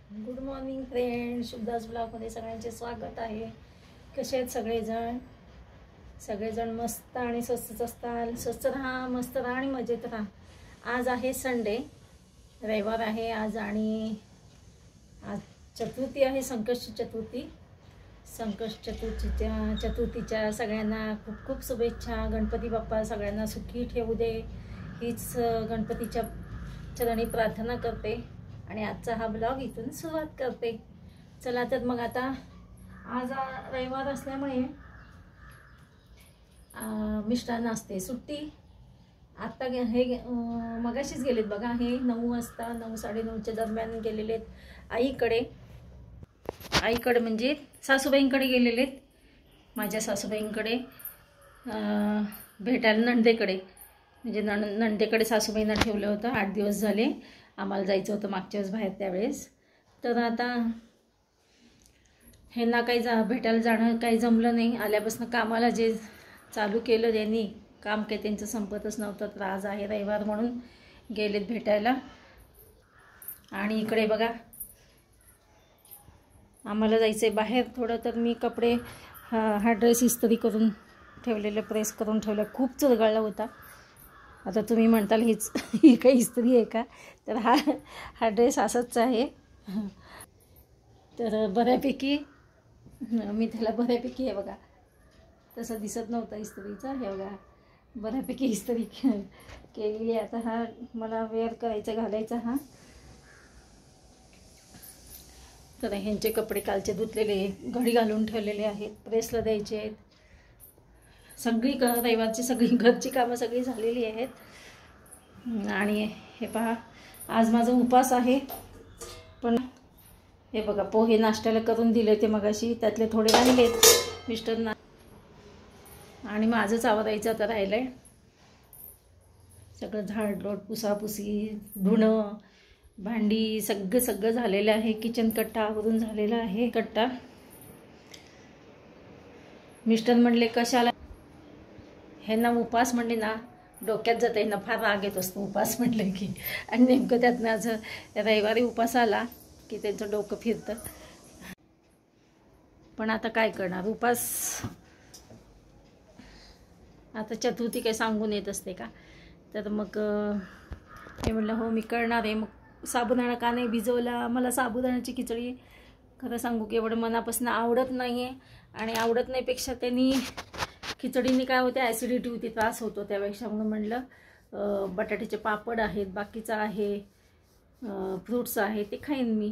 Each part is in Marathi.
गुड मॉर्निंग फ्रेंड्स, शुभदास ब्लॉगमध्ये सगळ्यांचे स्वागत आहे. कसे आहेत सगळेजण? सगळेजण मस्त आणि स्वस्तच असताल. स्वस्त राहा, मस्त राहा आणि मजेत राहा. आज आहे संडे, रविवार आहे आज आणि आज चतुर्थी आहे, संकष्टी चतुर्थी. संकष्ट चतुर्थीच्या सगळ्यांना खूप खूप शुभेच्छा. गणपती बाप्पा सगळ्यांना सुखी ठेवू दे, हीच गणपतीच्या चरणी प्रार्थना करते आणि आजचा हा ब्लॉग इथून सुरुवात करते. चला तर मग आता आज रविवार असल्यामुळे मिस्टरांना असते सुट्टी. आत्ता हे मगाशीच गेलेत बघा, हे 9 वाजता 9-9:30च्या दरम्यान गेलेले आहेत आईकडे म्हणजे सासूबाईंकडे गेलेले आहेत. माझ्या सासूबाईंकडे भेटायला नणंदेकडे, म्हणजे नणंदेकडे सासूबाईंना ठेवलं होतं. 8 दिवस झाले. आम्हाला जायचं होतं मागच्या वेळेस बाहेर त्यावेळेस. तर आता ह्यांना काही भेटायला जाणं काही जमलं नाही. आल्यापासून कामाला जे चालू केलं त्यांनी काम काही त्यांचं संपतच नव्हतं. तर आज आहे रविवार म्हणून गेलेत भेटायला. आणि इकडे बघा आम्हाला जायचं आहे बाहेर थोडं. तर मी कपडे हा ड्रेस इस्त्री करून ठेवलेलं, प्रेस करून ठेवलं, खूप चुरगळला होता. आता तुम्ही म्हणताल ही काही इस्त्री आहे का? तर हा ड्रेस असाच आहे. तर बऱ्यापैकी मी त्याला बऱ्यापैकी आहे बघा, तसं दिसत नव्हता इस्त्रीचा. हे बघा बऱ्यापैकी इस्त्री केलेली आहे. आता हा मला वेअर करायचा, घालायचा हा. तर ह्यांचे कपडे कालचे धुतलेले घडी घालून ठेवलेले आहेत, प्रेसला द्यायचे आहेत. सगळी रविवारची सगळी घरची कामं सगळी झालेली आहेत. आणि हे पहा आज माझा उपास आहे. पण हे बघा पोहे नाश्त्याला करून दिले ते मगाशी, त्यातले थोडे राहिलेत मिस्टरना. आणि माझंच आवरायचं आता राहिलं आहे. सगळं झाडलोट, पुसापुसी, धुणं, भांडी सगळं झालेलं आहे. किचन कट्टा आवरून झालेला आहे. कट्टा मिस्टर म्हणले कशाला, ह्यांना उपास म्हणले ना डोक्यात जाते, ह्यांना फार राग येत असतो उपास म्हटलं की. आणि नेमकं त्यातनं आज रविवारी उपास आला की त्यांचं डोकं फिरतं. पण आता काय करणार, उपास आता चतुर्थी काही सांगून येत असते का? तर मग हे म्हटलं हो मी करणार आहे. मग साबुदाणा का नाही भिजवला. मला साबुदाण्याची खिचडी खरं सांगू की एवढं मनापासून आवडत नाही आहे. आणि आवडत नाहीपेक्षा त्यांनी खिचडीने काय होते, ॲसिडिटी होती, त्रास होतो. त्यापेक्षा म्हणून म्हणलं बटाट्याचे पापड आहेत, बाकीचं आहे, फ्रूट्स आहे, ते खाईन मी.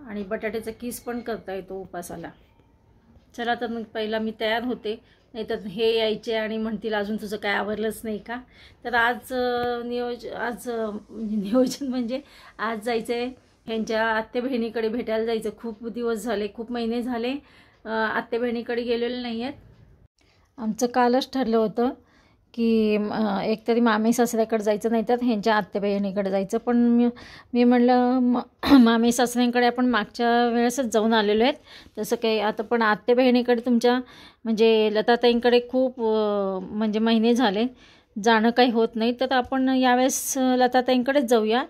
आणि बटाट्याचा किस पण करता येतो उपासाला. चला तर मग पहिला मी तयार होते, नाहीतर हे यायचे आणि म्हणतील अजून तुझं काय आवरलंच नाही का. तर आज नियोजन म्हणजे आज जायचं आहे ह्यांच्या आत्या बहिणीकडे भेटायला जायचं. खूप दिवस झाले, खूप महिने झाले आत्या बहिणीकडे गेलेले नाही आहेत. आमचं कालच ठरलं होतं की एकतरी मामी सासऱ्याकडे जायचं, नाही तर ह्यांच्या आत्या बहिणीकडे जायचं. पण मी म्हणलं मामी सासऱ्यांकडे आपण मागच्या वेळेसच जाऊन आलेलो आहेत, तसं काही आता. पण आत्या बहिणीकडे तुमच्या म्हणजे लताताईंकडे खूप म्हणजे महिने झाले जाणं काही होत नाही. तर आपण यावेळेस लताताईंकडेच जाऊया.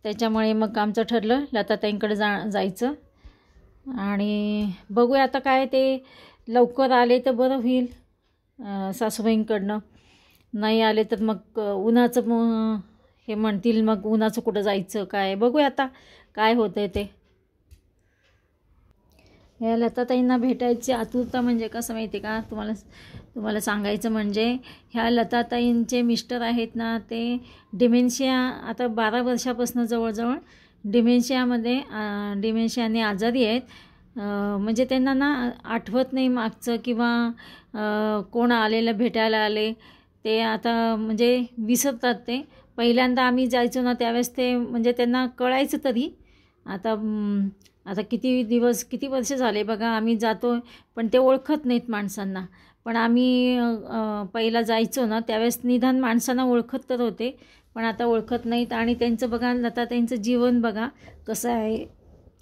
त्याच्यामुळे मग आमचं ठरलं लताताईंकडे जायचं. आणि बघूया आता काय, ते लवकर आले तर बरं होईल सासूबाईंकडनं. नाही आले तर मग उन्हाचं हे म्हणतील, मग उन्हाचं कुठं जायचं काय, बघूया आता काय होतं आहे ते. ह्या लताताईंना भेटायची आतुरता म्हणजे कसं माहिती आहे का तुम्हाला सांगायचं म्हणजे, ह्या लताताईंचे मिस्टर आहेत ना, ते डिमेन्शिया आता 12 वर्षापासून जवळजवळ डिमेन्शियाने आजारी आहेत. म्हणजे त्यांना ना आठवत नाही मागचं, किंवा कोण आलेलं भेटायला आले ते आता म्हणजे विसरतात ते. पहिल्यांदा आम्ही जायचो ना त्यावेळेस ते म्हणजे त्यांना कळायचं. तरी आता किती वर्ष झाले बघा आम्ही जातो, पण ते ओळखत नाहीत माणसांना. पण आम्ही पहिला जायचो ना त्यावेळेस निदान माणसांना ओळखत तर होते, पण आता ओळखत नाहीत. आणि त्यांचं बघा लताताईंचं जीवन बघा कसं आहे.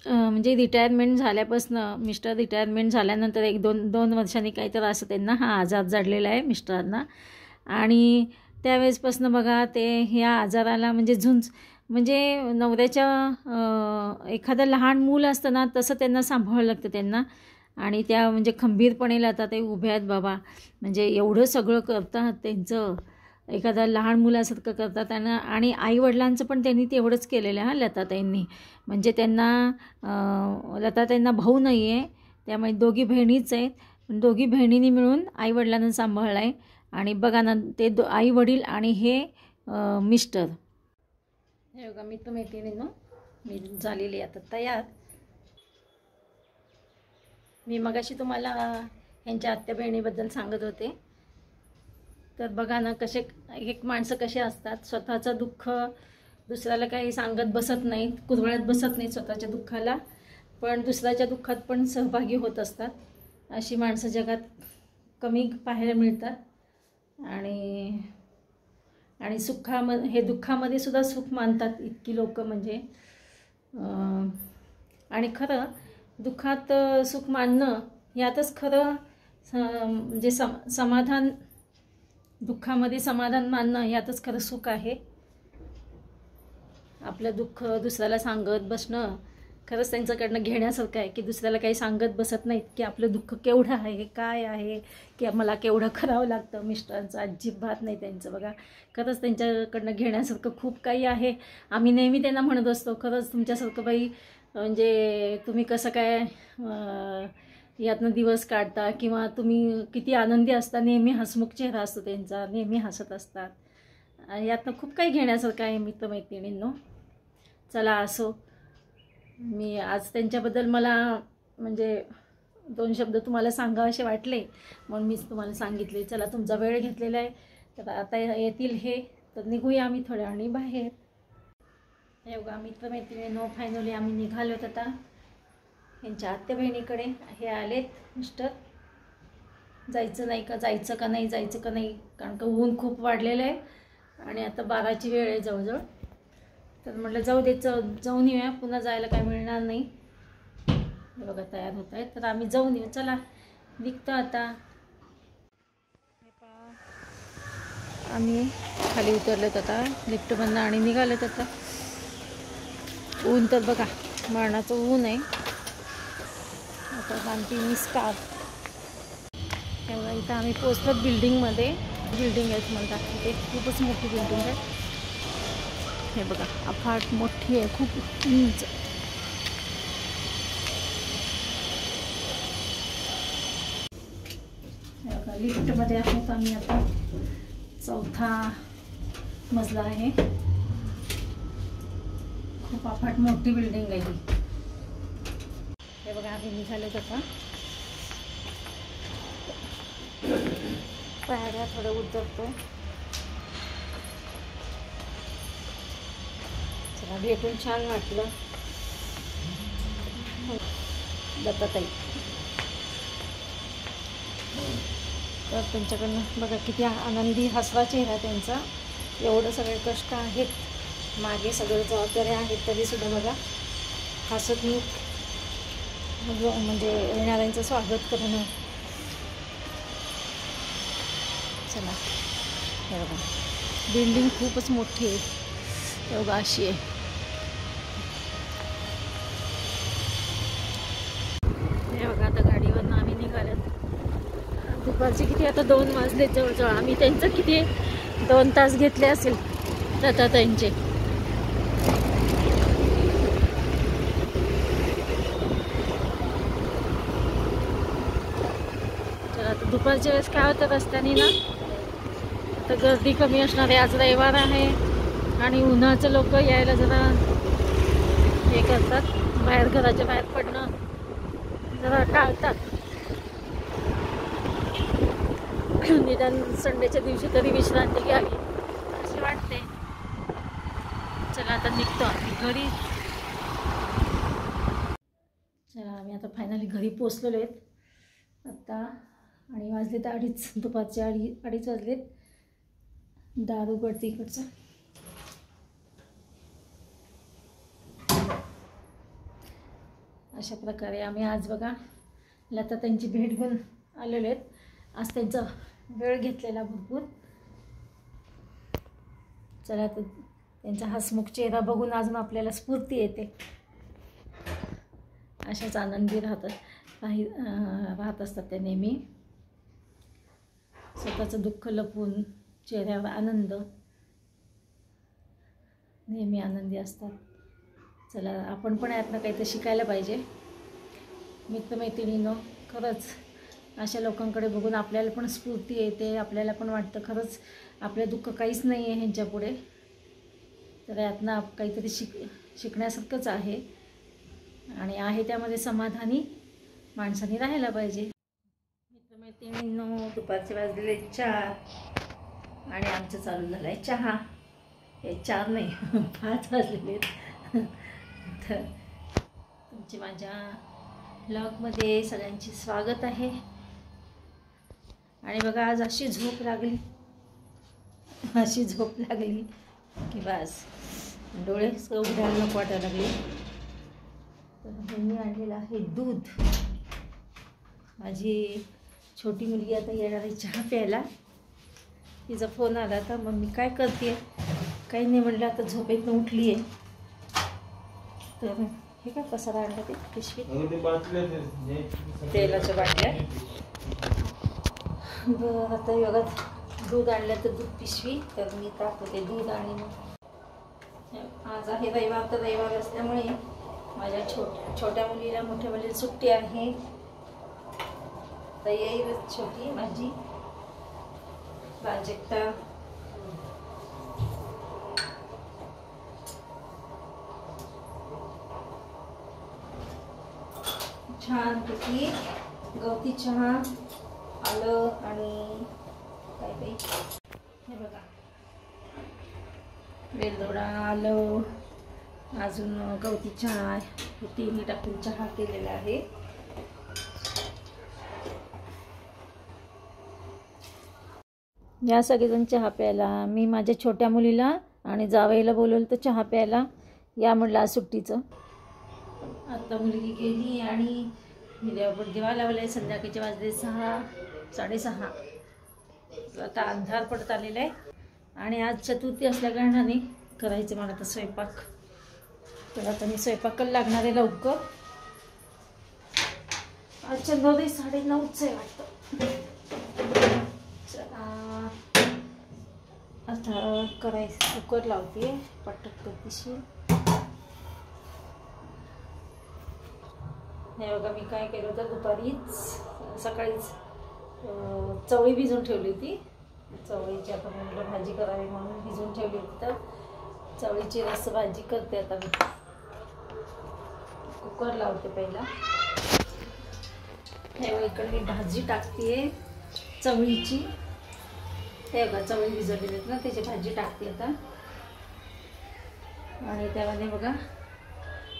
म्हणजे रिटायरमेंट झाल्यापासून, मिस्टर रिटायरमेंट झाल्यानंतर 1-2 वर्षांनी काहीतरी असं त्यांना हा आजार जडलेला आहे मिस्टरांना. आणि त्यावेळेसपासून बघा ते ह्या आजाराला म्हणजे म्हणजे नवऱ्याच्या एखादं लहान मूल असतं ना तसं त्यांना सांभाळावं लागतं त्यांना. आणि त्या म्हणजे खंबीरपणे लता ताई उभ्या आहेत बाबा, म्हणजे एवढं सगळं करतात त्यांचं, एखादा लहान मुलासारखं करतात त्यांना. आणि आईवडिलांचं पण त्यांनी तेवढंच केलेलं आहे लताताईंनी. म्हणजे त्यांना लताताईंना भाऊ नाही आहे, त्यामुळे दोघी बहिणीच आहेत. पण दोघी बहिणींनी मिळून आईवडिलांना सांभाळलं आहे. आणि बघा ना ते आईवडील आणि हे मिस्टर. हे बघा मी मैत्रिणींनो, मी झालेली आता तयार. मी मगाशी तुम्हाला ह्यांच्या आत्या बहिणीबद्दल सांगत होते. तर बघा ना कसे एक माणसं कसे असतात, स्वतःचं दुःख दुसऱ्याला काही सांगत बसत नाहीत, कुरवाळत बसत नाहीत स्वतःच्या दुःखाला, पण दुसऱ्याच्या दुःखात पण सहभागी होत असतात. अशी माणसं जगात कमी पाहायला मिळतात. आणि हे दुःखामध्ये सुद्धा सुख मानतात इतकी लोक म्हणजे. आणि खरं दुःखात सुख मानणं यातच खरं म्हणजे समाधान, दुःखामध्ये समाधान मानणं यातच खरं सुख आहे. आपलं दुःख दुसऱ्याला सांगत बसणं खरंच त्यांच्याकडनं घेण्यासारखं आहे, की दुसऱ्याला काही सांगत बसत नाहीत की आपलं दुःख केवढं आहे, काय आहे, की मला केवढं करावं लागतं. मिस्टरांचं अजिबात नाही त्यांचं. बघा खरंच त्यांच्याकडनं घेण्यासारखं खूप काही आहे. आम्ही नेहमी त्यांना म्हणत असतो, खरंच तुमच्यासारखं बाई म्हणजे तुम्ही कसं काय यातनं दिवस काढता, किंवा तुम्ही किती आनंदी असता, नेहमी हसमुख चेहरा असतो त्यांचा, नेहमी हसत असतात. यातनं खूप काही घेण्यासारखं आहे मित्रमैत्रिणींनो. चला असो, मी आज त्यांच्याबद्दल मला म्हणजे 2 शब्द तुम्हाला सांगावेसे वाटले म्हणून मीच तुम्हाला सांगितले. चला तुमचा वेळ घेतलेला आहे, तर आता येतील हे, तर निघूया आम्ही थोड्या वेळाने बाहेर. हे बघा मित्रमैत्रिणींनो, फायनली आम्ही निघालोत आता यांच्या आत्या बहिणीकडे. हे आलेत मिस्टर. जायचं का नाही, कारण का ऊन खूप वाढलेलं आहे आणि आता 12ची वेळ आहे जवळजवळ. तर म्हटलं जाऊ दे, जाऊन येऊया, पुन्हा जायला काय मिळणार नाही. हे बघा तयार होत आहेत, तर आम्ही जाऊन येऊ. चला निघतो आता. आम्ही खाली उतरलेत आता लिफ्टमधनं आणि निघालेत आता. ऊन तर बघा मरणाचं ऊन आहे. आता बांधते मी स्कार्फ. तेव्हा इथं आम्ही पोचलो बिल्डिंगमध्ये. बिल्डिंग आहे तुम्हाला दाखवते, खूपच मोठी बिल्डिंग आहे. हे बघा अफाट मोठी आहे, खूप उंच. हे बघा लिफ्टमध्ये आहोत आम्ही आता. 4था मजला आहे. खूप अफाट मोठी बिल्डिंग आहे ही. हे बघा आम्ही निघालोत आता. पायऱ्या थोडं उतरतो. चला भेटून छान वाटलं लताताई. तर त्यांच्याकडनं बघा किती आनंदी हसरा चेहरा त्यांचा. एवढं सगळे कष्ट आहेत, मागे सगळं जबाबदाऱ्या आहेत, तरीसुद्धा बघा हसत म्हणजे येणाऱ्यांचं स्वागत करणं. चला हे बघा बिल्डिंग खूपच मोठी आहे. हे बघा अशी आहे. हे बघा आता गाडीवरनं आम्ही निघालोत. दुपारचे किती आता 2 वाजले जवळजवळ. आम्ही त्यांचं किती 2 तास घेतले असेल लताताईंचे. तर आता दुपारच्या वेळेस काय होतं रस्त्याने ना, तर गर्दी कमी असणार आहे. आज रविवार आहे आणि उन्हाचं लोक यायला जरा हे करतात, बाहेर घराच्या बाहेर पडणं जरा टाळतात. निदान संडेच्या दिवशी तरी विश्रांती घ्यावी अशी वाटते. चला आता निघतो आम्ही घरी. चला आम्ही आता फायनली घरी पोचलेलो आहेत आता. आणि वाजले तर 2:30, दुपारचे 2:30 वाजलेत. दार उघडते इकडचं. अशा प्रकारे आम्ही आज बघा लताताईंची भेट घेऊन आलेलो आहेत. आज त्यांचा वेळ घेतलेला भरपूर. चला तर त्यांचा हसमुख चेहरा बघून अजून आपल्याला स्फूर्ती येते. अशाच आनंदी राहत असतात त्या नेहमी. स्वतःचं दुःख लपवून चेहऱ्यावर आनंद, नेहमी आनंदी असतात. चला आपण पण यातनं काहीतरी शिकायला पाहिजे. मित्रमैत्रिणींनो, खरंच अशा लोकांकडे बघून आपल्याला पण स्फूर्ती येते. आपल्याला पण वाटतं खरंच आपलं दुःख काहीच नाही आहे ह्यांच्यापुढे. तर यातनं काहीतरी शिकण्यासारखंच आहे आणि आहे त्यामध्ये समाधानी माणसाने राहायला पाहिजे. मित्रमैत्रिणींनो, दुपारचे वाजलेले 4 आणि आमचं चालू झालं आहे चहा. हे 4 नाही 5 वाजलेले. तर तुमचे माझ्या ब्लॉगमध्ये सगळ्यांचे स्वागत आहे. आणि बघा आज अशी झोप लागली की बस डोळे उघडायला नको वाटायला लागले. तर मी आणलेलं आहे दूध. माझी छोटी मुलगी आता येणार आहे चहा प्यायला. तिचा फोन आला तर मम्मी काय करते, काही नाही म्हटलं, आता झोपेतनं उठली आहे. तर हे काय पसारा आणला ते पिशवीत, तेलाच्या बाटल्या. बरं आता योगात दूध आणलं तर दूध पिशवी, तर मी टाकते दूध. आणि मग आज आहे रविवार, तर रविवार असल्यामुळे माझ्या छोट्या मुलीला मोठ्या मुलीला सुट्टी आहे. तर येईलच छोटी माझी प्राजक्ता. छानपैकी गवती चहा, आलं आणि काय काही हे बघा, वेलदोडा, आलं, अजून गवती चहा, हे तिन्ही टाकून चहा केलेला आहे. या सगळेजण चहा प्यायला. मी माझ्या छोट्या मुलीला आणि जावईला बोलवलं तर चहा प्यायला या म्हटलं आज सुट्टीचं. आता मुलगी गेली आणि मी दिवा लावला आहे. संध्याकाळचे वाजले 6, 6:30. आता अंधार पडत आलेला आहे आणि आज चतुर्थी असल्याकारणाने करायचं मला आता स्वयंपाक. तर आता मी स्वयंपाकाला लागणार आहे लवकर. आज चंद्रोदय 9:30 आहे वाटतं. आता करायचं, कुकर लावते पटकन करतीशी. हे बघा मी काय केलं होतं, दुपारीच सकाळीच चवळी भिजवून ठेवली होती. चवळीची आता म्हटलं भाजी करावी म्हणून भिजवून ठेवली होती. तर चवळीची रस भाजी करते आता मी. कुकर लावते पहिला. हे इकडे मी भाजी टाकते चवळीची. हे बघा चवळी भिजवलेली आहेत ना, त्याची भाजी टाकते आता. आणि त्यामध्ये बघा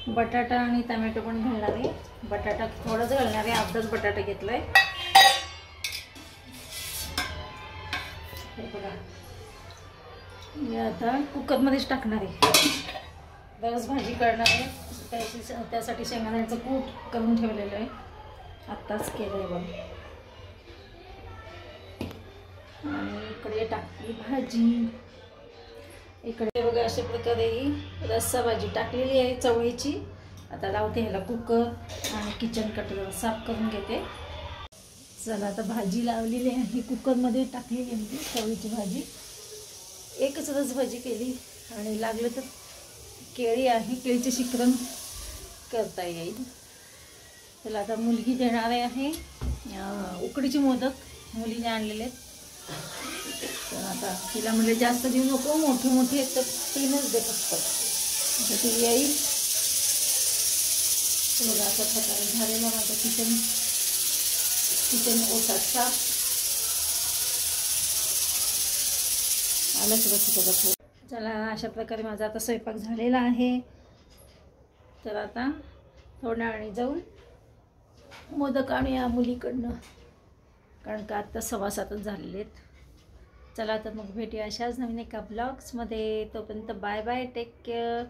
बटाटा आणि टमॅटो पण घालणार आहे. बटाटा थोडाच घालणार आहे, अर्धाच बटाटा घेतलाय. हे बघा मी आता कुकरमध्येच टाकणार आहे. बरंच भाजी करणार आहे. त्यासाठी शेंगदाण्याचं कूट करून ठेवलेलं आहे, आत्ताच केलं आहे बघा. आणि इकडे टाकली भाजी. इकडे बघा अशा प्रकारे ही रस्सा भाजी टाकलेली आहे चवळीची. आता लावते ह्याला कुकर आणि किचन कटर साफ करून घेते. चला आता भाजी लावलेली आहे, कुकरमध्ये टाकलेली आहे चवळीची भाजी. एकच रस भाजी केली आणि लागलं तर केळी आहे, केळीचे शिकरण करता येईल. चला आता मुलगी देणार आहे उकडीचे मोदक मुलीने आणलेले आहेत. तर आता तिला म्हणजे जास्त देऊ नको, मोठे मोठे तर 3च दे फक्त. आता ती येईल. बघा अशा प्रकारे झालेला माझं किचन ओटा साफ. आलंच बघ. चला अशा प्रकारे माझा आता स्वयंपाक झालेला आहे. तर आता थोड्या वेळाने जाऊन मोदक आणूया मुलीकडनं, कारण का आत्ता 6:15 झालेले आहेत. चला तर मग भेटूया अशाच नवीन एका ब्लॉग्समध्ये. तोपर्यंत बाय बाय, टेक केअर.